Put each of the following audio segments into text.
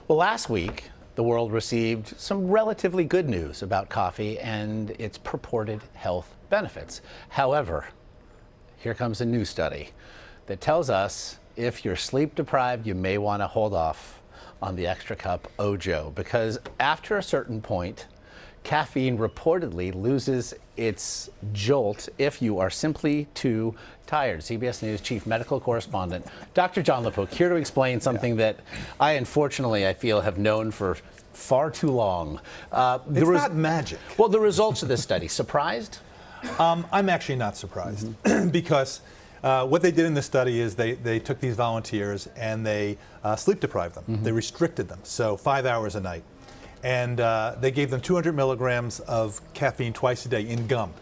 Well, last week, the world received some relatively good news about coffee and its purported health benefits. However, here comes a new study that tells us if you're sleep deprived, you may want to hold off on the extra cup Ojo, because after a certain point, caffeine reportedly loses its jolt if you are simply too tired. CBS News chief medical correspondent Dr. Jon LaPook here to explain something that I feel have known for far too long. It's not magic. Well, the results of this study, surprised? I'm actually not surprised because what they did in this study is they took these volunteers and they sleep deprived them. They restricted them, so 5 hours a night. And they gave them 200 milligrams of caffeine twice a day in gum,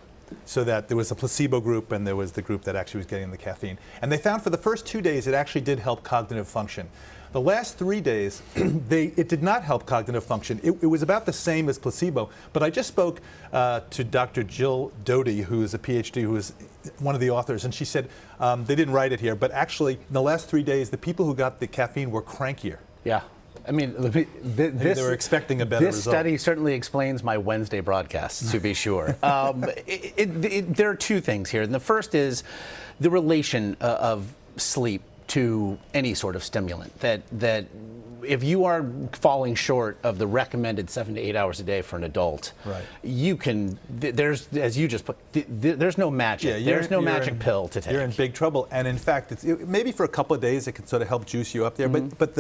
so that there was a placebo group and there was the group that actually was getting the caffeine. And they found for the first 2 days it actually did help cognitive function. The last 3 days, it did not help cognitive function. It was about the same as placebo. But I just spoke to Dr. Jill Doty, who is a PhD, who is one of the authors, and she said, they didn't write it here, but actually in the last 3 days, the people who got the caffeine were crankier. Yeah. I mean, they were expecting a better result. This study certainly explains my Wednesday broadcasts, to be sure. There are two things here. And the first is the relation of sleep to any sort of stimulant. That if you are falling short of the recommended 7 to 8 hours a day for an adult, right, you can, there's, as you just put, there's no magic. Yeah, there's no magic pill to take. You're in big trouble. And in fact, maybe for a couple of days it can sort of help juice you up there, but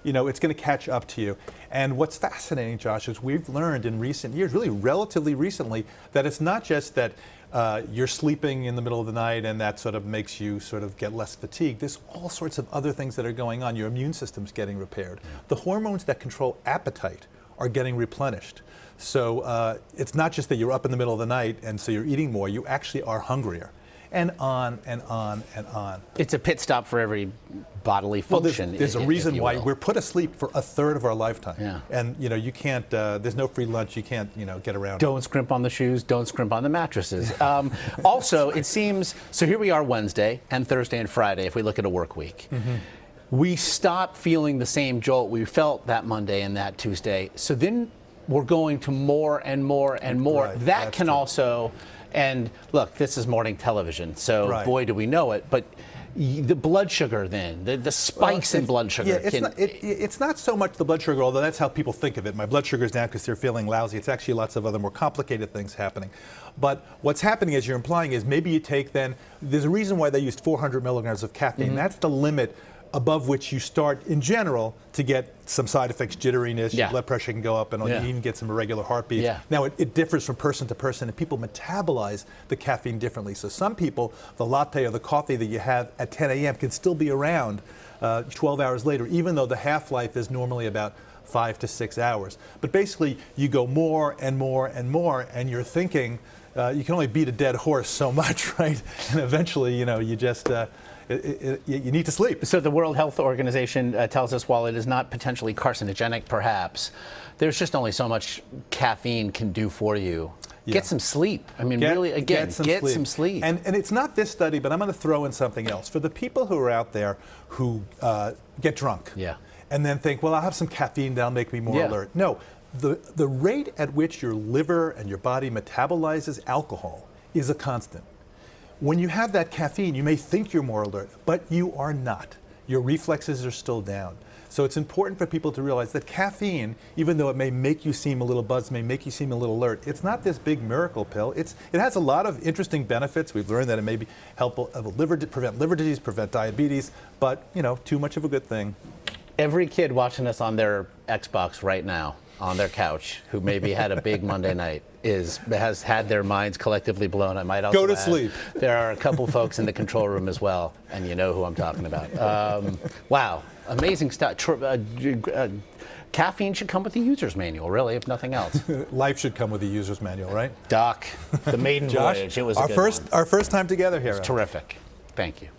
it's going to catch up to you. And what's fascinating, Josh, is we've learned in recent years, really relatively recently, that it's not just that you're sleeping in the middle of the night and that sort of makes you sort of get less fatigued. There's all sorts of other things that are going on. Your immune system's getting repaired. The hormones that control appetite are getting replenished. So it's not just that you're up in the middle of the night and so you're eating more, you actually are hungrier. And on and on and on. It's a pit stop for every bodily function. Well, there's a reason why we're put asleep for a third of our lifetime. Yeah. And you can't, there's no free lunch, you can't, get around. Don't scrimp on the shoes, don't scrimp on the mattresses. Also, it seems, so here we are Wednesday and Thursday and Friday, if we look at a work week. We stop feeling the same jolt we felt that Monday and that Tuesday. So then we're going to more and more and more. Right, that can true. also, and look, this is morning television, so right, boy do we know it, but the blood sugar then, the spikes in blood sugar. Yeah, it's not so much the blood sugar, although that's how people think of it. My blood sugar's down because they're feeling lousy. It's actually lots of other more complicated things happening. But what's happening, as you're implying, is maybe you take then, there's a reason why they used 400 milligrams of caffeine. That's the limit above which you start, in general, to get some side effects, jitteriness, your blood pressure can go up, and you even get some irregular heartbeats. Now, it differs from person to person, and people metabolize the caffeine differently. So some people, the latte or the coffee that you have at 10 a.m. can still be around 12 hours later, even though the half-life is normally about 5 to 6 hours. But basically, you go more and more and more, and you're thinking, you can only beat a dead horse so much, right? And eventually, you just... you need to sleep. So the World Health Organization tells us while it is not potentially carcinogenic, perhaps, there's just only so much caffeine can do for you. Yeah. Get some sleep. I mean, really, again, get some sleep. And it's not this study, but I'm going to throw in something else. For the people who are out there who get drunk and then think, well, I'll have some caffeine, that'll make me more alert. No, the rate at which your liver and your body metabolizes alcohol is a constant. When you have that caffeine, you may think you're more alert, but you are not. Your reflexes are still down. So it's important for people to realize that caffeine, even though it may make you seem a little buzzed, may make you seem a little alert, it's not this big miracle pill. It has a lot of interesting benefits. We've learned that it may be helpful to prevent liver disease, prevent diabetes, but too much of a good thing. Every kid watching us on their Xbox right now, on their couch, who maybe had a big Monday night, has had their minds collectively blown. I might also go to sleep. There are a couple folks in the control room as well, and you know who I'm talking about. Wow, amazing stuff. Caffeine should come with the user's manual, really, if nothing else. Life should come with a user's manual, right? Doc, the maiden Josh, voyage. It was our first time together here. It was terrific. Thank you.